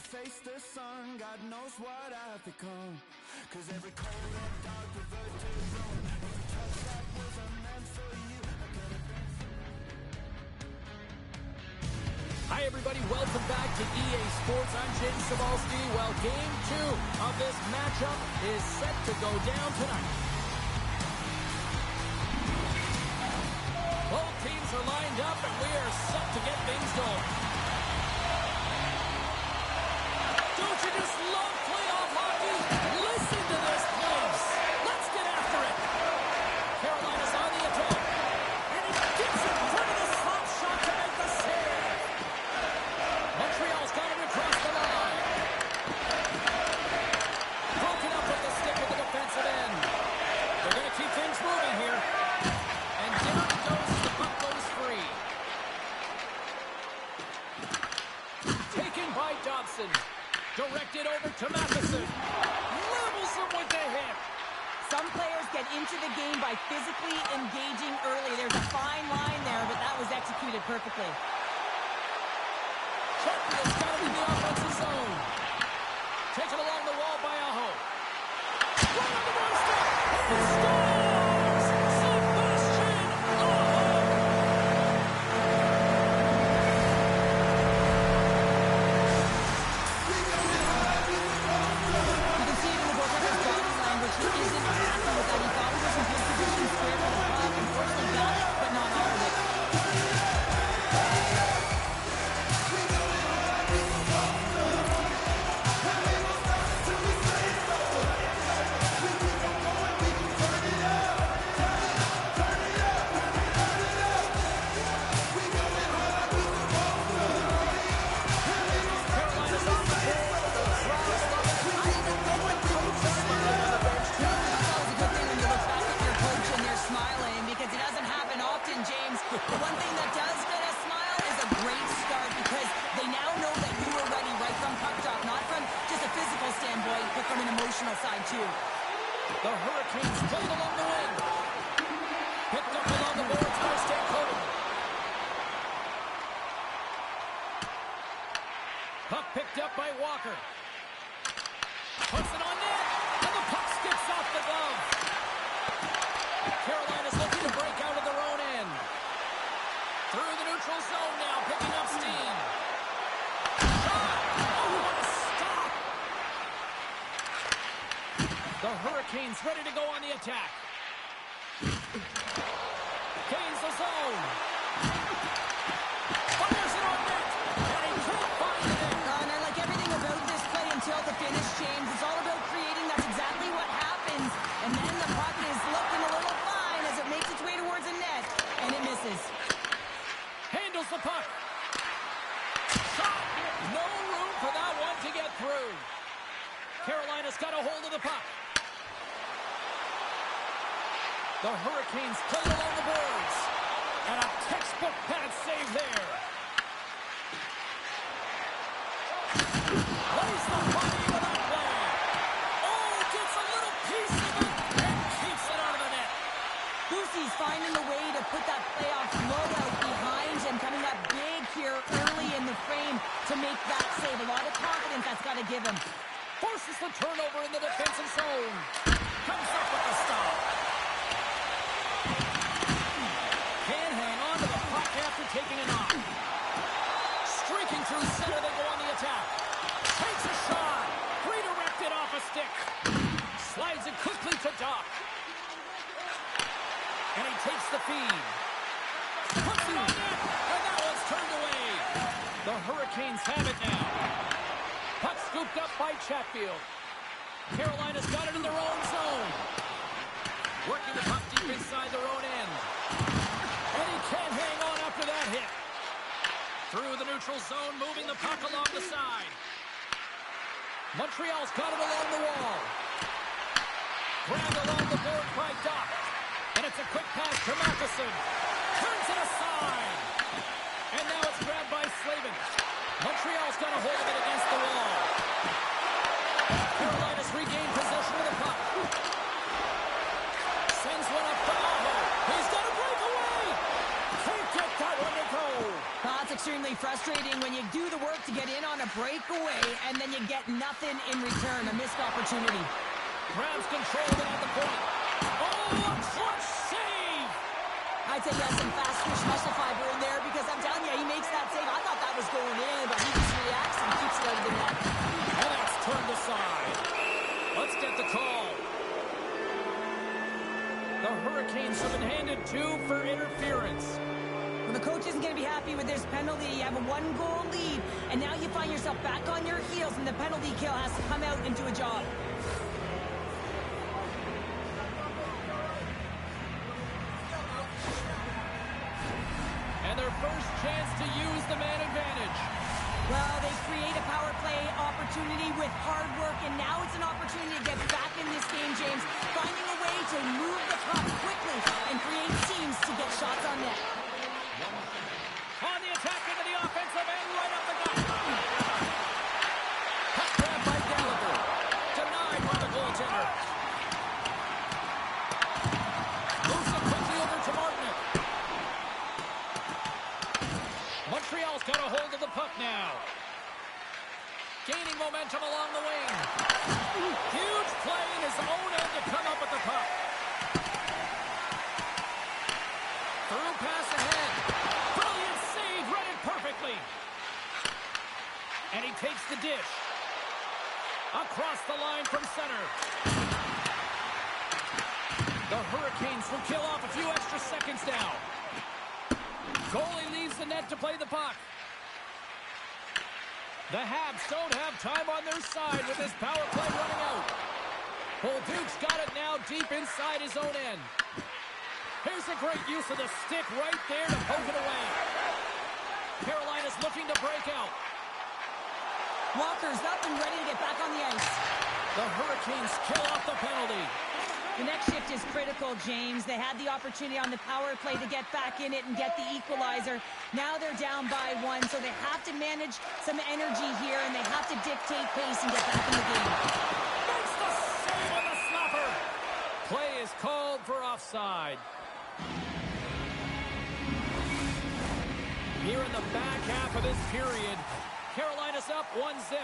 face the sun, God knows what I've become. Cause every cold and dark river to run, every touch that wasn't meant for you. Hi everybody, welcome back to EA Sports. I'm James Sabalski. Well, game 2 of this matchup is set to go down tonight. Both teams are lined up and we are set to get things going. Don't you just love playoff hockey? Listen to this place. Let's get after it. Carolina's on the attack. And he gets in front of the slot shot to make the save. Montreal's got it across the line. Broken up with the stick at the defensive end. They're going to keep things moving here. And down it goes as the puck goes free. Taken by Dobson. Directed over to Matheson. Levels him with the hit. Some players get into the game by physically engaging early. There's a fine line there, but that was executed perfectly. Chatfield's got it in the offensive zone. Taken along the wall by Aho. Right on the doorstep. He scores! Sebastian Aho! You can see it in the goaltender's body language. He isn't happy with that. He thought he was in good position, squared with the puck, unfortunately got it, but not all of it. Carolina's on the board. The crowd's loving it. I even think the coach is smiling on the bench too. That's always a good thing when you look back at your coach and they're smiling, because it doesn't happen often, James. The one thing that does get a smile is a great start, because they now know that you were ready right from puck drop, not from just a physical standpoint, but from an emotional side too. The Hurricanes played along the wing. Picked up along the boards by Stankoven. Puck picked up by Walker. Puts it on net, and the puck skips off the glove. Carolina's looking to break out of their own end. Through the neutral zone now, picking up steam. Shot! Oh, what a stop! The Hurricanes ready to go on the attack. Gains the zone. Fires it on net. And he can't find it. And I like everything about this play until the finish, James. It's all about creating. That's exactly what happens. And then the puck is looking a little fine as it makes its way towards the net, and it misses. Handles the puck. Shot. No room for that one to get through. Carolina's got a hold of the puck. The Hurricanes play along the boards. And a textbook pad save there. Lays the body into that play. Oh, gets a little piece of it and keeps it out of the net. Boosie's finding a way to put that playoff blowout behind him, coming up big here early in the frame to make that save. A lot of confidence that's got to give him. Forces the turnover in the defensive zone. Comes up with the stop. Can't hang on to the puck after taking a knock. Streaking through center, they go on the attack. Takes a shot. Redirected off a stick. Slides it quickly to Doc. And he takes the feed. Puts it on net. And that one's turned away. The Hurricanes have it now. Puck scooped up by Chatfield. Carolina's got it in their own zone. Working the puck deep inside their own end. And he can't hang on after that hit. Through the neutral zone, moving the puck along the side. Montreal's got it along the wall. Grabbed along the board by Doc. And it's a quick pass to Matheson. Turns it aside. And now it's grabbed by Slavin. Montreal's got a hold of it against the wall. Carolina's regained possession of the puck. Sends one up to Aho. He's got a breakaway. Can't get that one to go. That's a extremely frustrating when you do the work to get in on a breakaway and then you get nothing in return, a missed opportunity. Grabs control of it at the point. Oh, a clutch save! I'd say he has some fast twitch muscle fiber in there because I'm telling you, he makes that save. I thought that was going in, but he just reacts and keeps it out of the net. And that's turned aside. Let's get the call. The Hurricanes have been handed 2 for interference. Well, the coach isn't going to be happy with this penalty. You have a 1-goal lead, and now you find yourself back on your heels, and the penalty kill has to come out and do a job. And their first chance to use the man advantage. Well, they create a power play opportunity with hard work, and now it's an opportunity to get back in this game, James. Finding a way to move the puck quickly and create seams to get shots on net. On the attack into the offensive end, right up the gut. Puck grab by Gallagher. Denied by the goaltender. Moves it quickly over to Martin. Montreal's got a hold of the puck now. Gaining momentum along the wing. Huge play in his own end to come up with the puck. Through pass ahead. Brilliant save, read it perfectly. And he takes the dish. Across the line from center. The Hurricanes will kill off a few extra seconds now. Goalie leaves the net to play the puck. The Habs don't have time on their side with this power play running out. Bolduc's got it now deep inside his own end. Here's a great use of the stick right there to poke it away. Carolina's looking to break out. Walker's up and ready to get back on the ice. The Hurricanes kill off the penalty. The next shift is critical, James. They had the opportunity on the power play to get back in it and get the equalizer. Now they're down by 1, so they have to manage some energy here, and they have to dictate pace and get back in the game. Makes the save on the slapper. Play is called for offside. Here in the back half of this period, Carolina's up 1-0.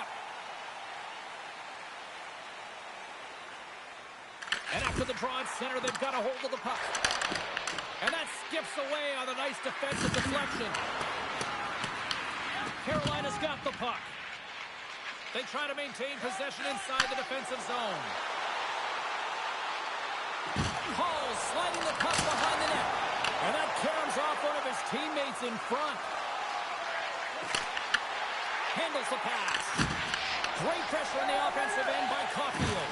And after the draw at center, they've got a hold of the puck. And that skips away on a nice defensive deflection. Carolina's got the puck. They try to maintain possession inside the defensive zone. Hall sliding the puck behind the net. And that caroms off one of his teammates in front. Handles the pass. Great pressure in the offensive end by Caulfield.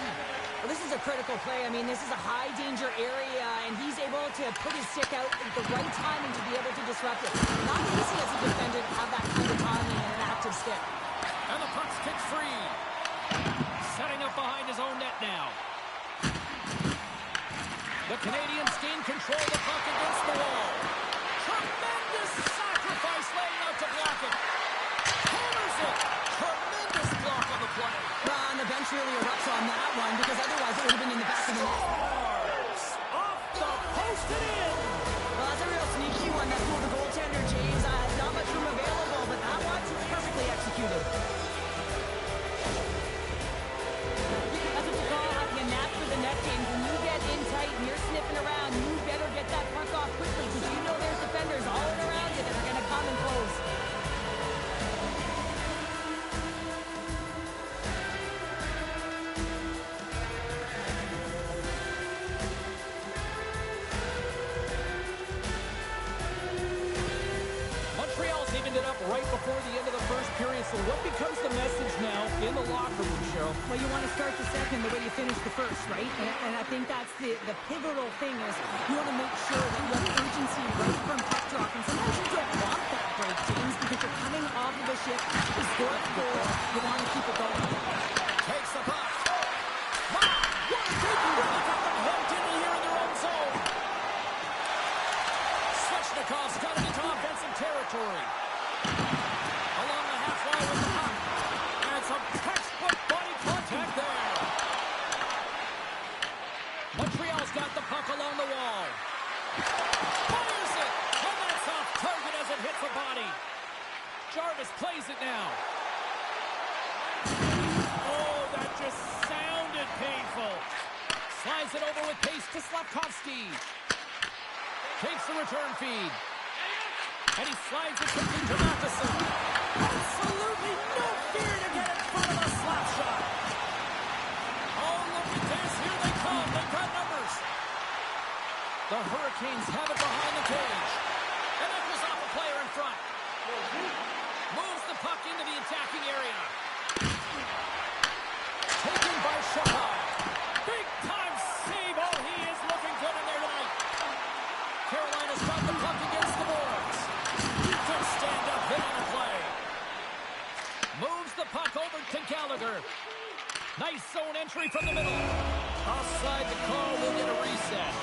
Well, this is a critical play. I mean, this is a high-danger area, and he's able to put his stick out at the right time and to be able to disrupt it. Not easy as a defender to have that kind of timing and an active stick. And the puck's kicked free. Setting up behind his own net now. The Canadiens gain control of the puck against the wall. Tremendous sacrifice laying out to block it. Hammers it. Tremendous block on the play. Well, and the bench really erupts on that one because otherwise it would have been in the back of the net. Off the post and in. Well, that's a real sneaky one that fooled the goaltender, James. Not much room available, but that one's perfectly executed. That's what you call having a knack for the net, James. When you get in tight and you're sniffing around, you better get that puck off quickly because you know there's defenders all around you that are going to come and close. Right before the end of the first period. So what becomes the message now in the locker room, Cheryl? Well, you want to start the second the way you finish the first, right? And I think that's the pivotal thing is you want to make sure that you have urgency right from puck drop. And sometimes you don't want that break, James, because you're coming off of a shift. You score a goal. You want to keep it going. Takes the puck. Wow! What a good really got them hemmed in here in their own zone. Svechnikov's got it into offensive territory. Along the half line with the puck. And some textbook body contact there. Montreal's got the puck along the wall. Fires it! And that's off target as it hits the body. speed. Takes the return feed. And he slides it quickly to Matheson. Absolutely no fear to get in front of a slap shot. Oh, look at this. Here they come. They've got numbers. The Hurricanes have it behind the cage. And that was off a player in front. Moves the puck into the attacking area. Taken by Shahar. Big time save. Oh, he is looking good in there tonight. Carolina's got the puck against the boards. Good stand-up hit on the play. Moves the puck over to Gallagher. Nice zone entry from the middle. Offside the call. We'll get a reset.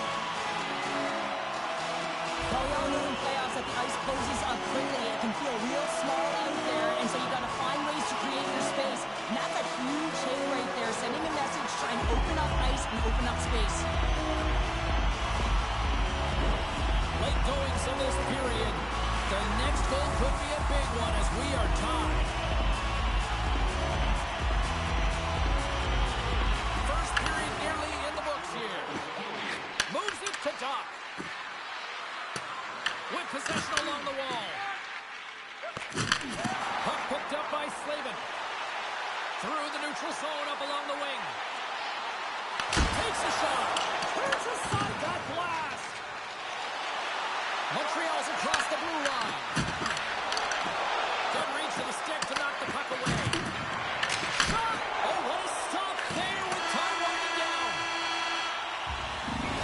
Well, we all know in playoffs that the ice closes up quickly. It can feel real small out there, and so you got to find ways to create your space. And that's a huge hit right there, sending a message, trying to open up ice and open up space. Late goings in this period. The next goal could be a big one as we are tied. First period nearly in the books here. Moves it to Doc. With possession along the wall. Puck picked up by Slavin. Through the neutral zone up along the wing. Takes a shot. Turns aside that blast. Montreal's across the blue line. Good reach to the stick to knock the puck away. Shot! Oh, what a stop there with time winding down.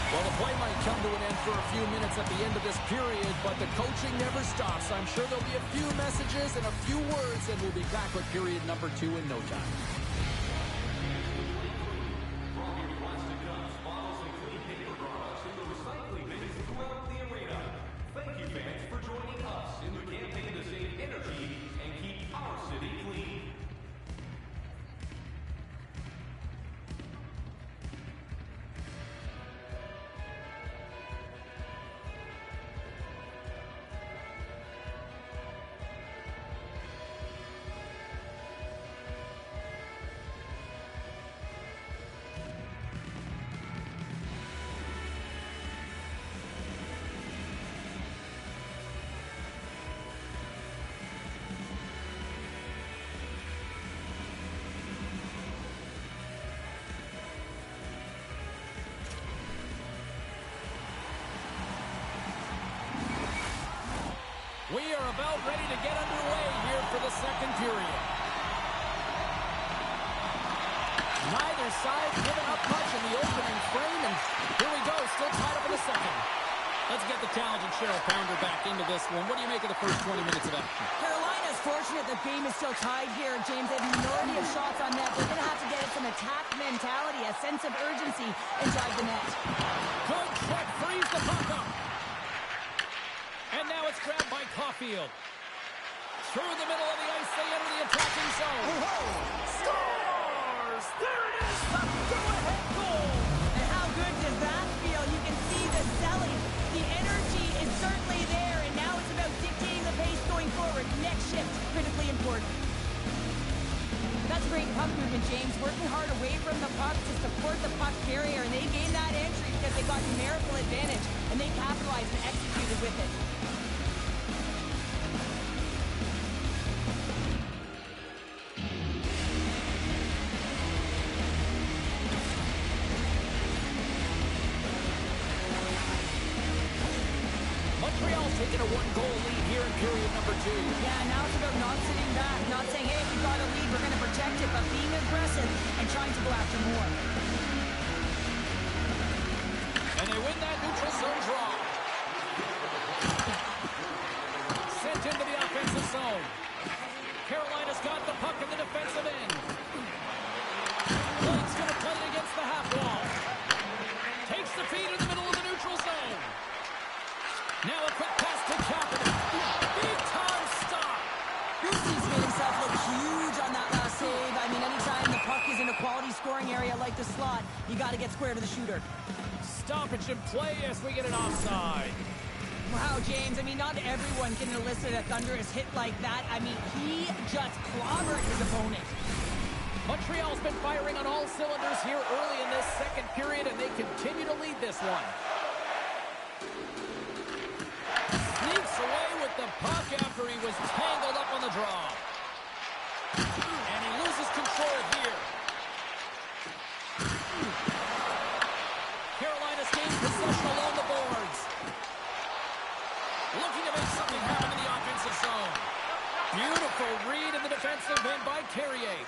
Well, the play might come to an end for a few minutes at the end of this period, but the coaching never stops. I'm sure there'll be a few messages and a few words, and we'll be back with period number 2 in no time. We are about ready to get underway here for the second period. Neither side giving up much in the opening frame, and here we go, still tied up in the second. Let's get the talented Cheryl Pounder back into this one. What do you make of the first 20 minutes of action? Carolina's fortunate the game is still tied here, James. They have a minority of shots on net. They're going to have to get some attack mentality, a sense of urgency, and drive the net. Good check, frees the puck up. And now it's grabbed by Caulfield. Through the middle of the ice, they enter the attacking zone. Scores! There it is, the go-ahead goal! And how good does that feel? You can see the selling. The energy is certainly there, and now it's about dictating the pace going forward. Next shift, critically important. That's great puck movement, James. Working hard away from the puck to support the puck carrier, and they gained that entry because they got numerical advantage, and they capitalized and executed with it. Montreal's taking a one-goal lead here in period number 2. Yeah, now it's about not sitting back, not saying, hey, we got a lead, we're going to protect it, but being aggressive and trying to go after more. And they win that neutral zone draw. Sent into the offensive zone. Carolina's got the puck in the defensive end. Blake's going to play it against the half wall. Takes the feed in the middle of the neutral zone. Now a quick pass to Kapanen. Big time stop. Gustafsson made himself look huge on that last save. I mean, anytime the puck is in a quality scoring area like the slot, you got to get square to the shooter. Stoppage in play as we get an offside. Wow, James, I mean, not everyone can elicit a thunderous hit like that. I mean, he just clobbered his opponent. Montreal's been firing on all cylinders here early in this second period, and they continue to lead this one. the puck after he was tangled up on the draw. And he loses control here. Carolina's gained possession along the boards. Looking to make something happen in the offensive zone. Beautiful read in the defensive end by Carrier.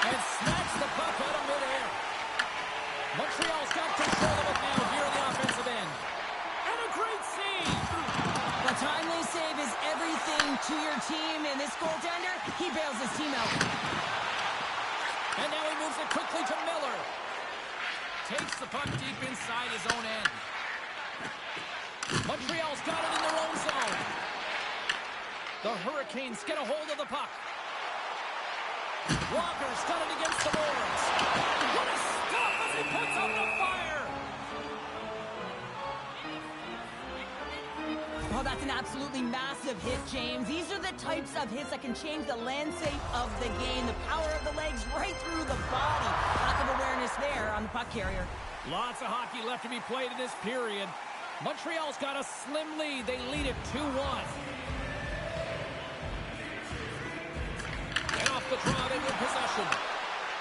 And snatched the puck out of midair. Montreal's got control of it now here in the offensive end. And a great save. The timely save is everything to your team, and this goaltender, he bails his team out. And now he moves it quickly to Miller. Takes the puck deep inside his own end. Montreal's got it in their own zone. The Hurricanes get a hold of the puck. Walker's got it against the boards. What a stop as he puts out the fire! Oh, that's an absolutely massive hit, James. These are the types of hits that can change the landscape of the game. The power of the legs right through the body. Lack of awareness there on the puck carrier. Lots of hockey left to be played in this period. Montreal's got a slim lead. They lead it 2-1. And off the draw, they win possession.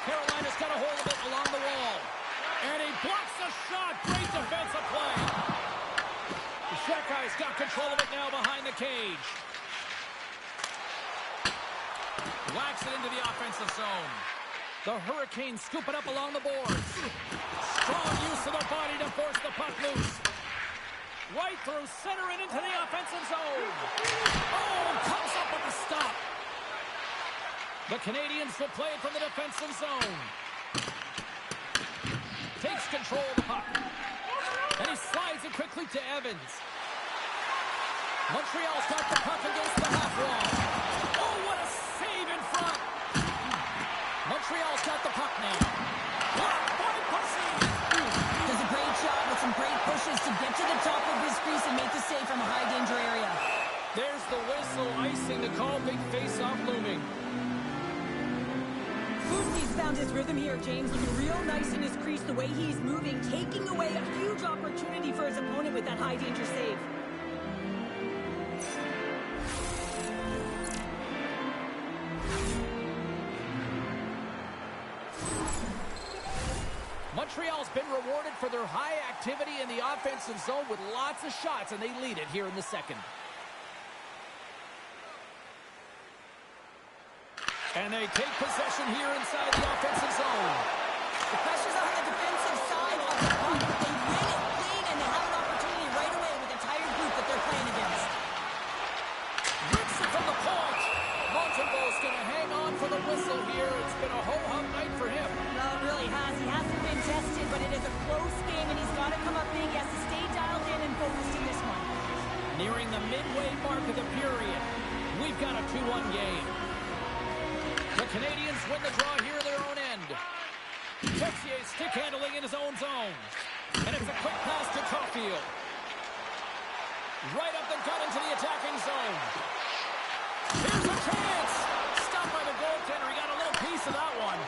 Carolina's got a hold of it along the wall. And he blocks the shot. Great defensive play. The Shekai's got control of it now behind the cage. Whacks it into the offensive zone. The Hurricanes scoop it up along the boards. Strong use of the body to force the puck loose. Right through center and into the offensive zone. Oh, comes up with a stop. The Canadiens will play it from the defensive zone. Takes control of the puck. And he slides it quickly to Evans. Montreal's got the puck against the half wall. Oh, what a save in front. Montreal's got the puck now. Blocked by Pussy. Does a great job with some great pushes to get to the top of his crease and make the save from a high-danger area. There's the whistle, icing the call, big face-off looming. He's found his rhythm here, James. Looking real nice in his crease, the way he's moving, taking away a huge opportunity for his opponent with that high-danger save. Montreal's been rewarded for their high activity in the offensive zone with lots of shots, and they lead it here in the second. And they take possession here inside the offensive zone. The pressure's on the defensive side of the puck, but they win it clean, and they have an opportunity right away with the tired group that they're playing against. Rips it from the point. Montembeau's going to hang on for the whistle here. It's been a ho-hum night for him. Well, it really has. He hasn't been tested, but it is a close game, and he's got to come up big. He has to stay dialed in and focused in this one. Nearing the midway mark of the period, we've got a 2-1 game. The Canadiens win the draw here in their own end. Texier stick handling in his own zone. And it's a quick pass to Caulfield. Right up the gut into the attacking zone. Here's a chance. Stopped by the goaltender. He got a little piece of that one.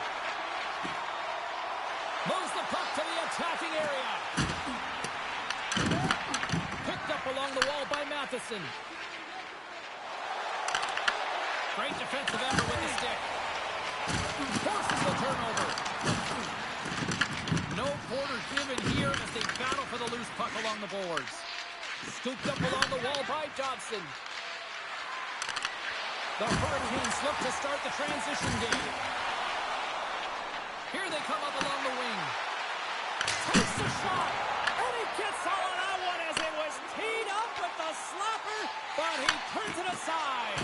Moves the puck to the attacking area. Picked up along the wall by Matheson. Great defensive effort with the stick. Forces the turnover. No quarter given here as they battle for the loose puck along the boards. Scooped up along the wall by Dobson. The Hurricanes look to start the transition game. Here they come up along the wing. Takes the shot. And he gets all of that one as it was teed up with the slapper, but he turns it aside.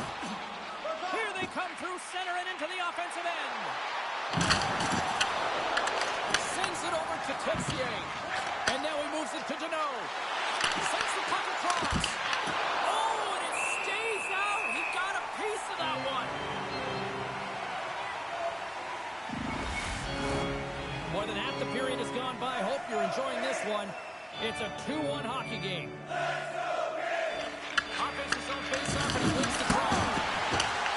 Here they come through center and into the offensive end. Sends it over to Texier. And now he moves it to Deneau. Sends the puck across. Oh, and it stays out. He got a piece of that one. More than half the period has gone by. Hope you're enjoying this one. It's a 2-1 hockey game. Offense is on face-off and he wins the draw.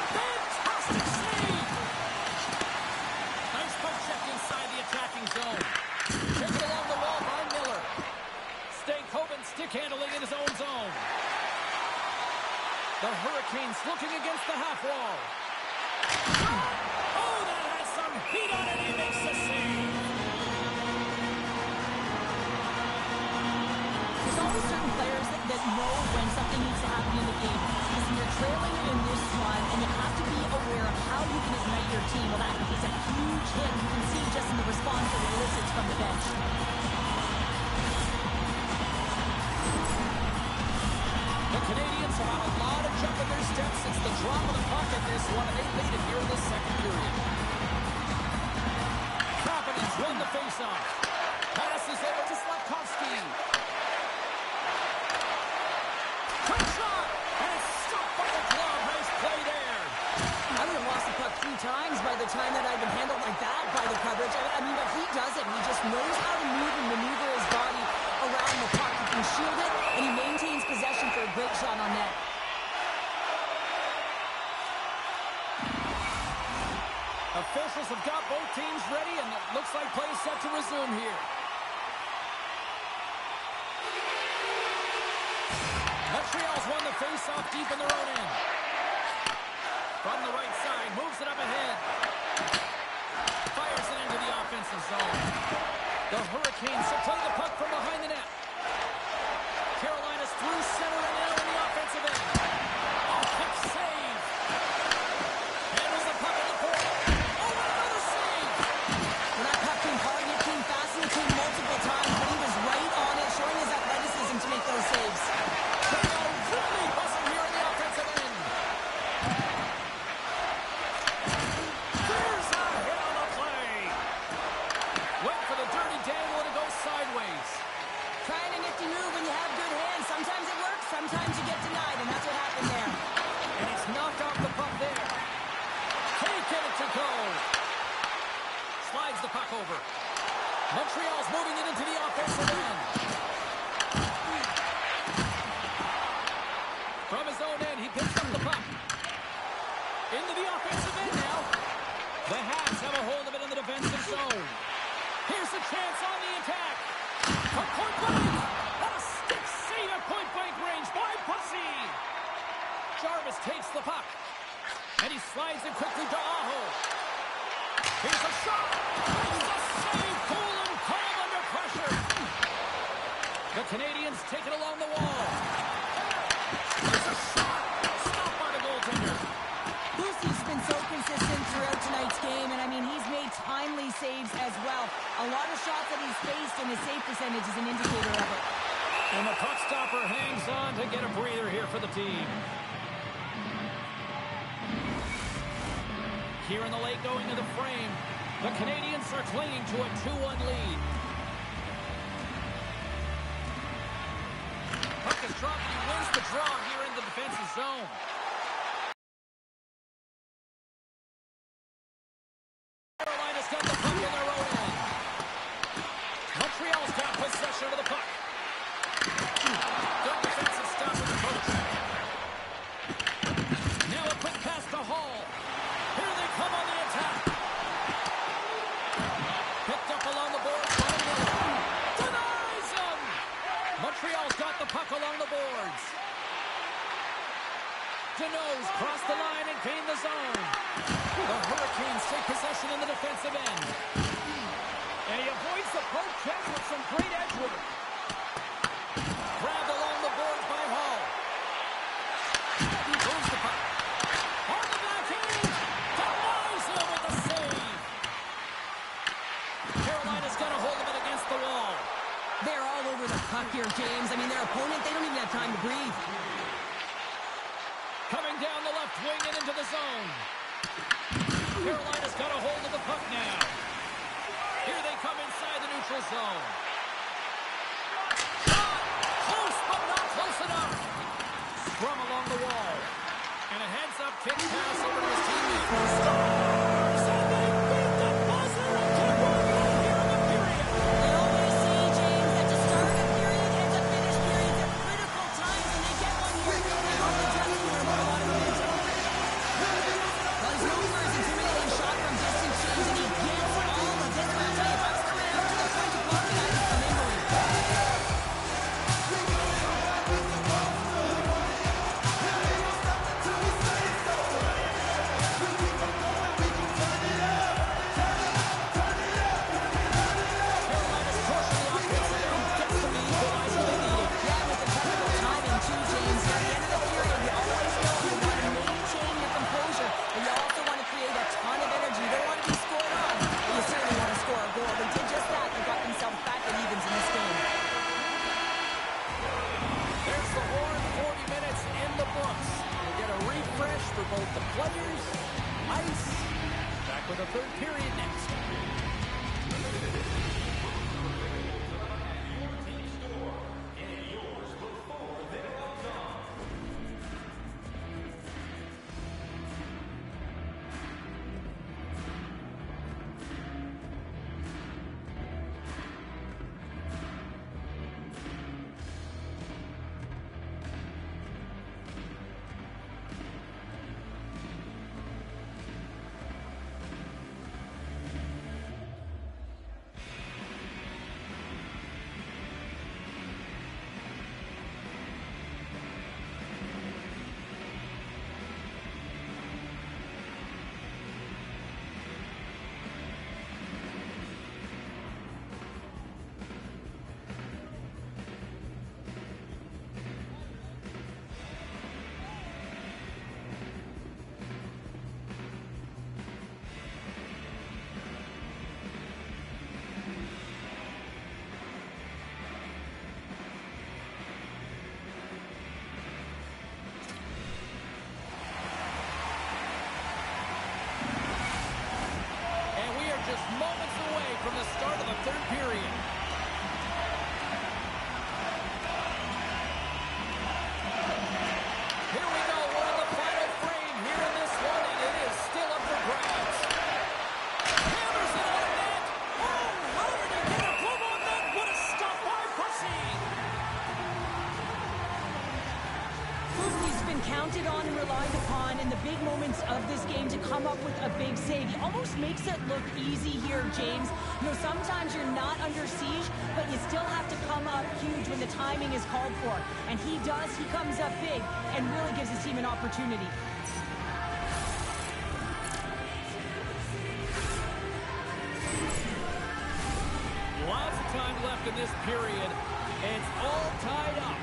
Fantastic save! Nice puck check inside the attacking zone. Takes it along the wall by Miller. Stankoven stick handling in his own zone. against the half wall. Oh, that has some heat on it. He makes the save. There's always certain players that know when something needs to happen in the game. Listen, you're trailing in this one, and you have to be aware of how you can ignite your team. Well, that is a huge hit. You can see just in the response that it elicits from the bench. The Canadiens have had a lot of jump in their steps since the drop of the puck in this one, and they lead it here in the second period. Providence won the faceoff. Passes over to Slavkovsky. Quick shot, and it's stopped by the glove. Nice play there. I would have lost the puck 3 times by the time that I'd been handled like that by the coverage. I mean, but he does it. He just knows how to move and maneuver his body around the puck. He can shield it, and he maintains possession for a great shot on net. Officials have got both teams ready, and it looks like play is set to resume here. Montreal's won the face-off deep in their own end. From the right side, moves it up ahead. Fires it into the offensive zone. The Hurricanes will play the puck from behind the net. Carolina's through center and now in the offensive end. Oh, quick save. Handles the puck in the corner. Oh, another save. Well, that puck came hard, and it came fast, and it came multiple times, but he was right on it, showing his athleticism to make those saves. They are really buzzing here in the offensive end. There's a hit on the play. Went for the dirty dangle, and it goes sideways. Trying a nifty move when you have good hands. Sometimes it works, sometimes you get denied, and that's what happened there. And he's knocked off the puck there. Taking it to go. Slides the puck over. Montreal's moving it into the offensive end. From his own end, he picks up the puck. Into the offensive end now. The Habs have a hold of it in the defensive zone. Here's a chance on the attack. From point blank. A stick save at point blank range by Bussy. Jarvis takes the puck. And he slides it quickly to Aho. Here's a shot. It's a save. Cool and calm under pressure. The Canadiens take it along the wall. There's a shot. Stopped by the goaltender. Busey's been so consistent throughout tonight's game, and I mean, he's made timely saves as well. A lot of shots that he's faced, and his save percentage is an indicator of it. And the puck stopper hangs on to get a breather here for the team. Here in the late going to the frame, the Canadiens are clinging to a 2-1 lead. Puck is dropped, and he wins the draw here in the defensive zone. Carolina's got the puck in their own end. Montreal's got possession of the puck. Good defensive stop with the coach. Now a quick pass to Hall. Here they come on the attack. Picked up along the boards by Miller. Denies him! Montreal's got the puck along the boards. Denos crossed the line and gained the zone. The Hurricanes take possession in the defensive end. And he avoids the poke check with some great edge work. Grabbed along the boards by Hall. He moves the puck. On the backhand. Denies him with the save. Carolina's got a hold of it against the wall. They're all over the puck here, James. I mean, their opponent, they don't even have time to breathe. Coming down the left wing and into the zone. Carolina's got a hold of the puck now. Here they come inside the neutral zone. Shot! Close, but not close enough. Scrum along the wall. And a heads-up kick pass over to his teammate. Scores! And they beat the buzzer and keep working here in the period. They always say, James, that to start a period and to finish periods at critical times, and they get one here. They go to the dressing room with a lot of momentum. Well, he's known for his intimidating shot from distance, James, and he gets all of this. But I'll tell you, if I was coming out to the point to block it, I would come in going. Rangers ice. Back with a third period next. Moments away from the start of the third period. Here we go. We're in the final frame here in this one, and it is still up for grabs. Hammers it on net. Oh, how did he get a glove on that? What a stop by Pussy. He's been counted on and relied upon in the big moments of this game to come up with a big save. He almost makes it look easy here, James. You know, sometimes you're not under siege, but you still have to come up huge when the timing is called for. And he does. He comes up big and really gives his team an opportunity. Lots of time left in this period, and it's all tied up.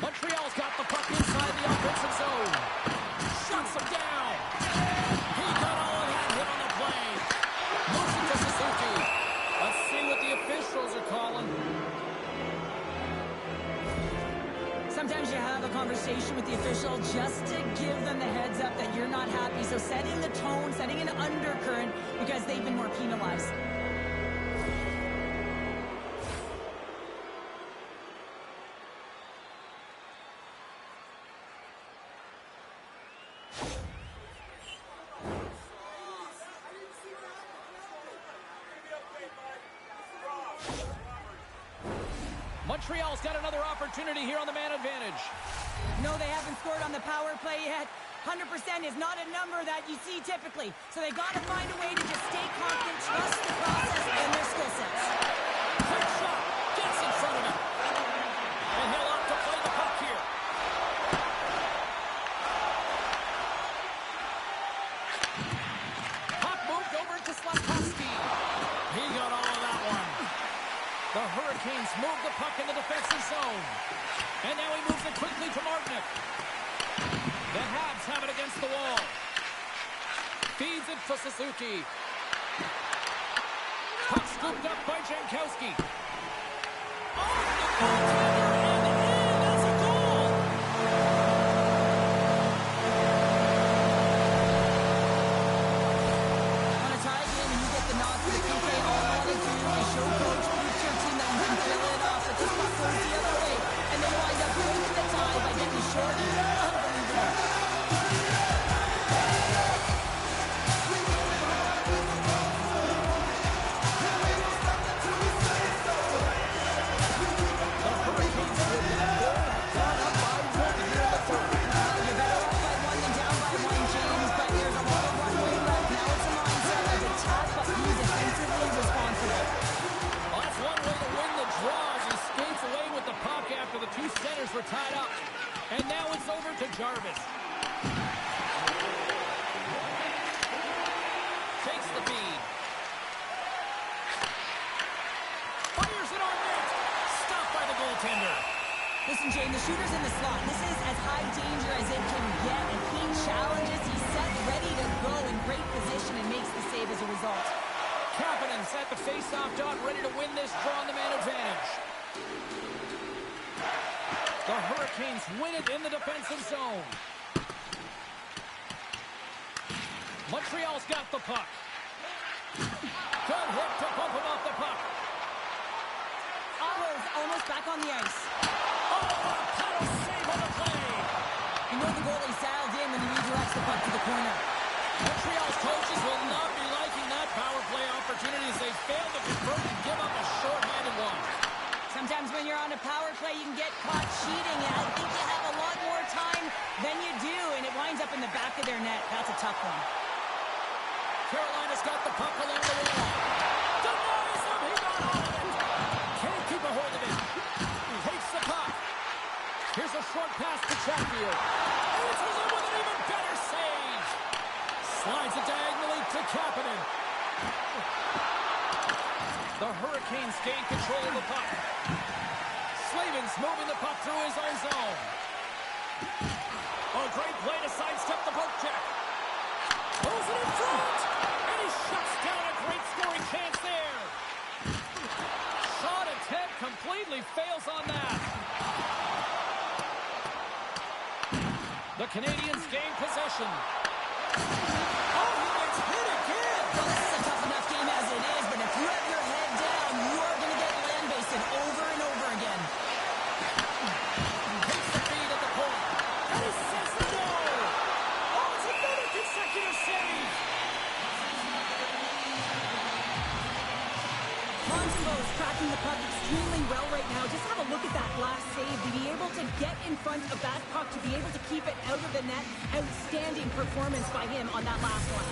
Montreal's got the puck inside the offensive zone. Shuts him down. He got all of that hit on the play. Moves it to Suzuki. Let's see what the officials are calling. Sometimes you have a conversation with the official just to give them the heads up that you're not happy. So setting the tone, setting an undercurrent because they've been more penalized. Montreal's got another opportunity here on the man advantage. No, they haven't scored on the power play yet. 100% is not a number that you see typically. So they got to find a way to just stay confident, trust the process and their skill sets. Quick shot. Gets in front of him. And he'll opt to play the puck here. Puck moved over to Slafkovsky. He got all of that one. The Hurricanes move the puck in the defensive zone. And now he moves it quickly to Martinick. The Habs have it against the wall. Feeds it for Suzuki. Puck scooped up by Jankowski. Oh, the goaltender, and in, that's a goal! On a tie game and you get the nod for the PK, all you want to do is show coach, prove to your team that you can fill it off, but this puck goes the other way, and they wind up losing the tie by getting short. Unbelievable. The two centers were tied up. And now it's over to Jarvis. Takes the feed. Fires it on net. Stopped by the goaltender. Listen, Jane, the shooter's in the slot. This is as high danger as it can get. And he challenges. He's set, ready to go in great position and makes the save as a result. Kapanen's at the face-off dot, ready to win this draw on the man advantage. The Hurricanes win it in the defensive zone. Montreal's got the puck. Good hit to bump him off the puck. Ottawa's almost back on the ice. Oh, what a paddle save on the play. You know the goalie's dialed in when he redirects the puck to the corner. Montreal's coaches will not be liking that power play opportunity as they fail to convert and give up a short-handed one. Sometimes when you're on a power play, you can get caught cheating, and I think you have a lot more time than you do, and it winds up in the back of their net. That's a tough one. Carolina's got the puck along the wall. Denies him. He got on it. Can't keep a hold of it. He takes the puck. Here's a short pass to Chatfield. Answers it with an even better save. Slides it diagonally to Kapanen. The Hurricanes gain control of the puck. Slavin's moving the puck through his own zone. A great play to sidestep the poke check. Pulls it in front. And he shuts down a great scoring chance there. Shot attempt completely fails on that. The Canadiens gain possession. Oh, he gets hit again. Well, this is a tough enough game as it is, but if you have your head down, you are going to get land-basted over and over again. Takes the feed at the point. And he says no. Oh, it's another consecutive save. Montrose cracking the puck extremely well right now. Just have a look at that last save. To be able to get in front of that puck, to be able to keep it out of the net. Outstanding performance by him on that last one.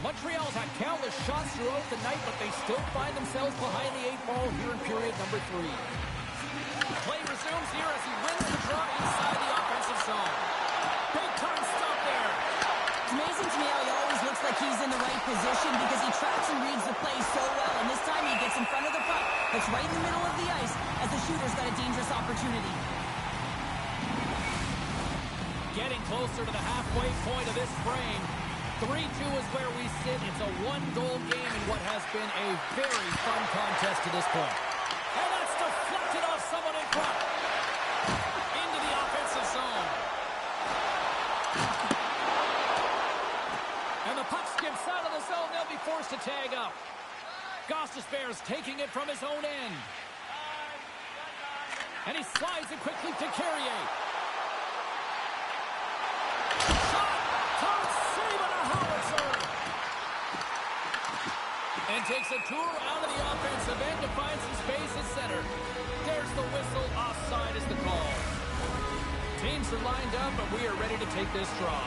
Montreal's had countless shots throughout the night, but they still find themselves behind the 8 ball here in period number 3. Play resumes here as he wins the draw inside the offensive zone. Big time stop there. It's amazing to me how he always looks like he's in the right position because he tracks and reads the play so well. And this time he gets in front of the puck. It's right in the middle of the ice as the shooter's got a dangerous opportunity. Getting closer to the halfway point of this frame. 3-2 is where we sit. It's a one-goal game in what has been a very fun contest to this point. And that's deflected off someone in front. Into the offensive zone. And the puck skips out of the zone. They'll be forced to tag up. Gostisbehere's taking it from his own end. And he slides it quickly to Carrier. And takes a tour out of the offensive end to find some space at center. There's the whistle. Offside is the call. Teams are lined up, and we are ready to take this draw.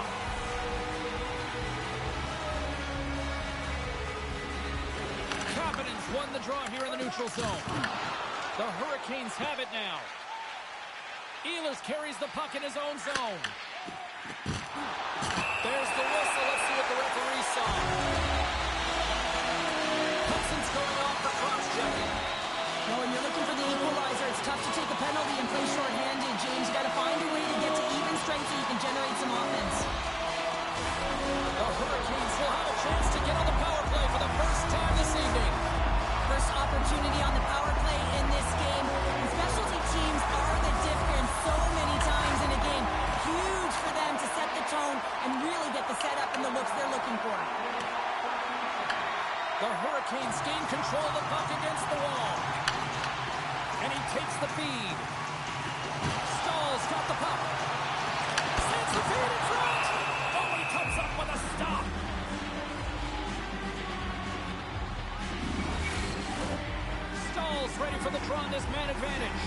Kapanen's won the draw here in the neutral zone. The Hurricanes have it now. Ehlers carries the puck in his own zone. There's the whistle. Let's see what the referee saw. Going off for cross-checking. Well, when you're looking for the equalizer, it's tough to take a penalty and play short-handed, James. You've got to find a way to get to even strength so you can generate some offense. The Hurricanes will have a chance to get on the power play for the first time this evening. First opportunity on the power play in this game. And specialty teams are the difference so many times in a game. Huge for them to set the tone and really get the setup and the looks they're looking for. The Hurricanes gain control of the puck against the wall. And he takes the feed. Stahl's got the puck. Sends the feed in front. Oh, he comes up with a stop. Stahl's ready for the draw on this man advantage.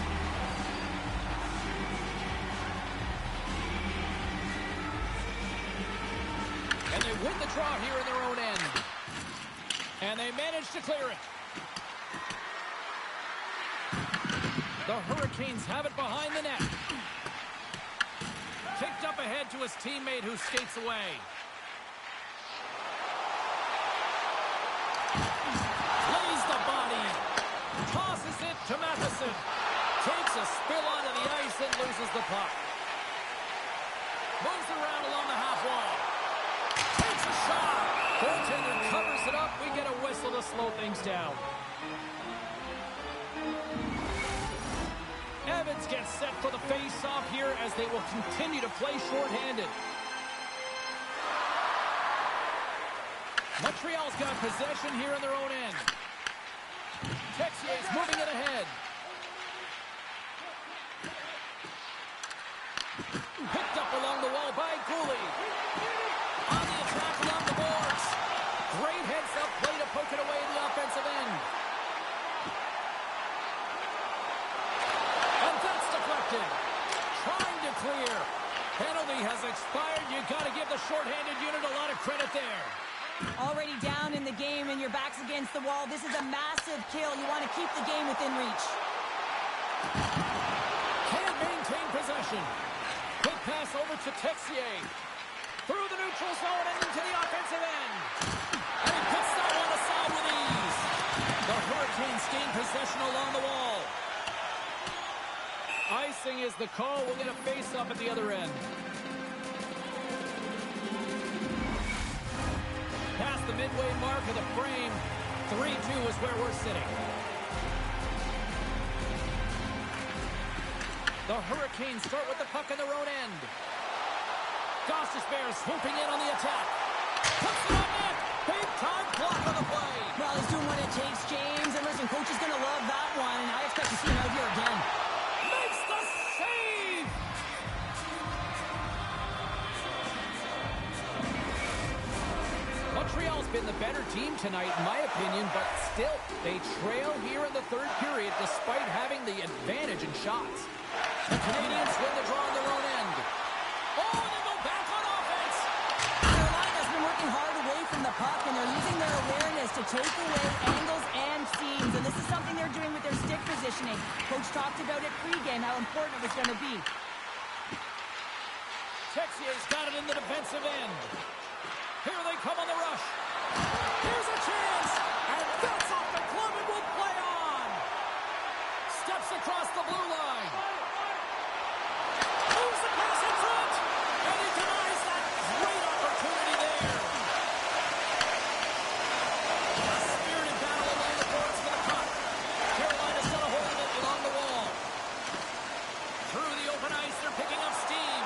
And they win the draw here in their own end. And they manage to clear it. The Hurricanes have it behind the net. Kicked up ahead to his teammate who skates away. Lays the body. Tosses it to Matheson. Takes a spill onto the ice and loses the puck. Moves around along the half wall. Takes a shot. Goaltender covers it up. We get a whistle to slow slow things down. Evans gets set for the face-off here as they will continue to play shorthanded. Montreal's got possession here in their own end. Texier's moving it ahead. Picked up along the wall by Cooley. On the attack along the boards. Great heads-up play to poke it away at the offensive end. And that's deflected. Trying to clear. Penalty has expired. You got to give the shorthanded unit a lot of credit there. Already down in the game and your back's against the wall. This is a massive kill. You want to keep the game within reach. Can't maintain possession. Quick pass over to Texier. Through the neutral zone and into the offensive end. And he puts that one aside with ease. The Hurricanes gain possession along the wall. Icing is the call. We'll get a face-up at the other end. Past the midway mark of the frame. 3-2 is where we're sitting. The Hurricanes start with the puck in their own end. Goss's Bears swooping in on the attack. Puts it on net. Big time block on the play. Well, he's doing what it takes, James. And listen, coach is going to love that one. And I expect to see him out here again. Makes the save. Montreal's been the better team tonight, in my opinion, but still, they trail here in the third period despite having the advantage in shots. The Canadiens win the draw on their own end. Oh, and they go back on offense. Carolina's been working hard away from the puck, and they're using their awareness to take away angles and seams. And this is something they're doing with their stick positioning. Coach talked about it pregame, how important it was going to be. Texier's got it in the defensive end. Here they come on the rush. Here's a chance. And that's off the glove and will play on. Steps across the blue line. Moves the pass in front. And he denies that great opportunity there. A spirited battle along the boards for the puck. Carolina's got a hold of it along the wall. Through the open ice, they're picking up steam.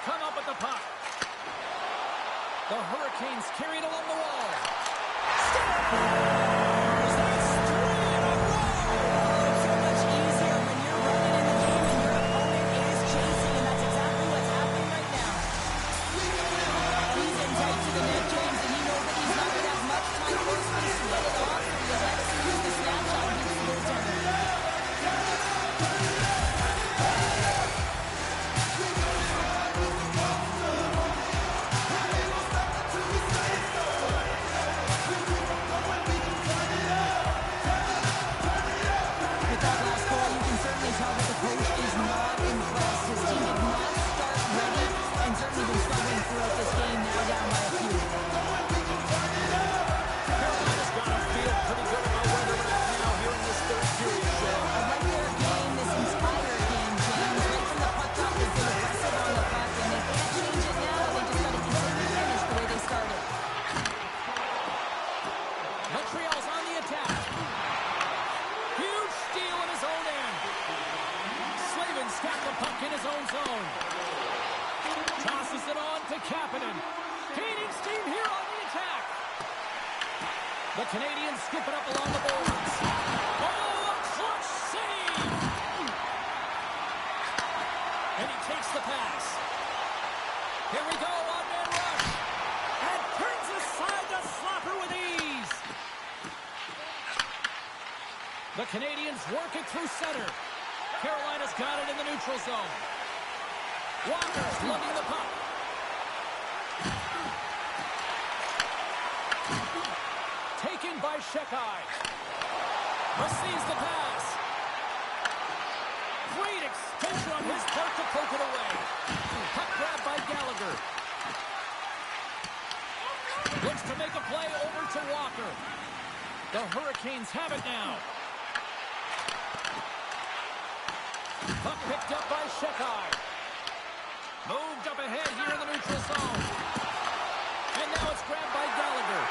Come up with the puck. The Hurricanes carried along the wall. That's 3 in a row. It's so much easier when you're running in the game and your opponent is chasing, and that's exactly what's happening right now. He's in tight to the net, James, and he knows that he's not going to have much time or space to get it off. He likes to use the snapshot and use the goaltender. The Canadiens scoop it up along the boards. Oh, a clutch save! And he takes the pass. Here we go, one-man rush. And turns aside to Slapper with ease. The Canadiens work it through center. Carolina's got it in the neutral zone. Walker's lugging the puck. Taken by Shekai. Receives the pass. Great extension on his part to poke it away. Puck grab by Gallagher. Looks to make a play over to Walker. The Hurricanes have it now. Puck picked up by Shekai. Moved up ahead here in the neutral zone. And now it's grabbed by Gallagher.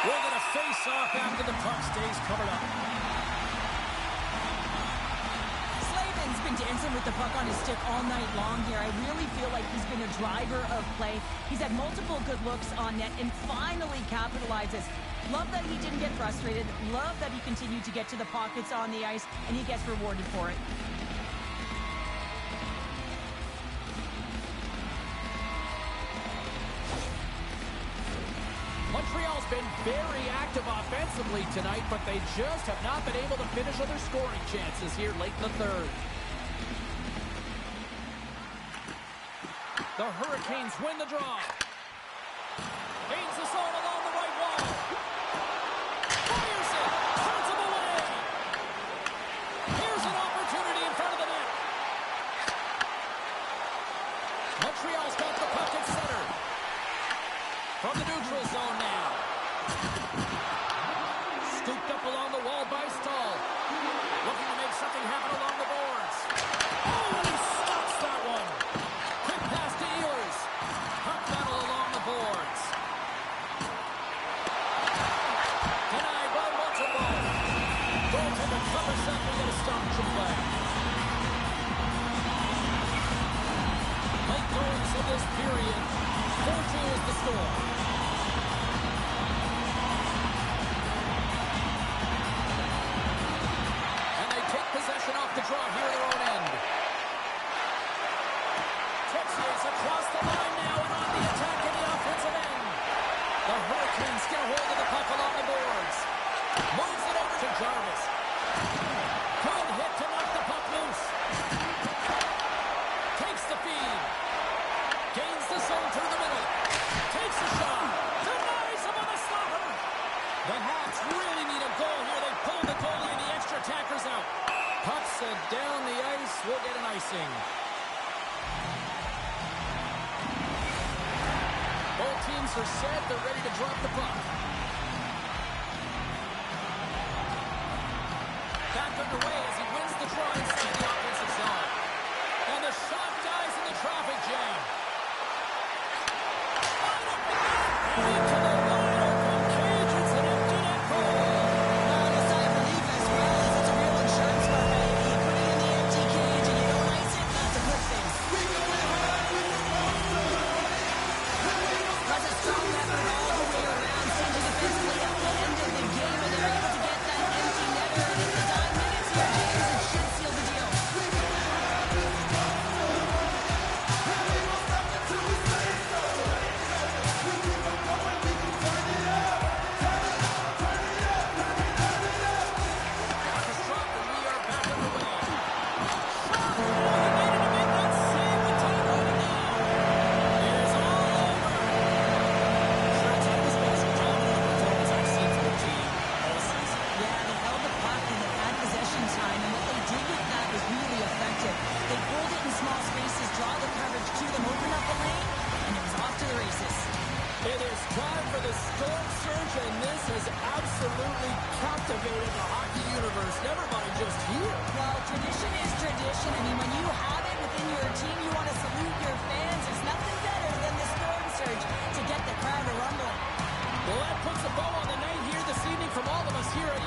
We're going to face off after the puck stays covered up. Slavin's been dancing with the puck on his stick all night long here. I really feel like he's been a driver of play. He's had multiple good looks on net and finally capitalizes. Love that he didn't get frustrated. Love that he continued to get to the pockets on the ice, and he gets rewarded for it. Montreal's been very active offensively tonight, but they just have not been able to finish other scoring chances here late in the third. The Hurricanes win the draw. Gains the zone along the right wall. Fires it. Turns him away. Here's an opportunity in front of the net. Montreal's got the puck at center. From the neutral zone now. Scooped up along the wall by Stahl. Looking to make something happen along the boards. Oh, and he stops that one. Quick pass to Ehlers. Puck battle along the boards. Denied by Montreal. Goaltender covers up and get a stoppage of play. Late goings of this period. 4-2 is the score. And they take possession off the draw here at their own end. Texas across the line now and on the attack in the offensive end. The Hurricanes get a hold of the puck along the boards. Moves it over to Jarvis. Good hit to knock the puck loose. Takes the feed. Gains the zone through the middle. Takes a shot. Denies him on the slapper. The Hawks really need a goal here. They pull the goalie and the extra attacker's out. Puck sent down the ice. We'll get an icing. Both teams are set. They're ready to drop the puck. Back underway as he wins the draw inside the offensive zone. And the shot dies in the traffic jam. Into the wide open cage. It's an empty net goal. A sigh of relief as well, as it's a real insurance market. You put it in the empty cage and you don't ice it, that's a good thing. That's a strong effort all the way around. Seems the defense played at the end of the game, and they're able to get that empty netter. And in the dying minutes here, James, it should seal the deal. It is time for the Storm Surge, and this has absolutely captivated the hockey universe, never mind just here. Well, tradition is tradition. I mean, when you have it within your team, you want to salute your fans. There's nothing better than the Storm Surge to get the crowd a rumbling. Well, that puts a bow on the night here this evening from all of us here at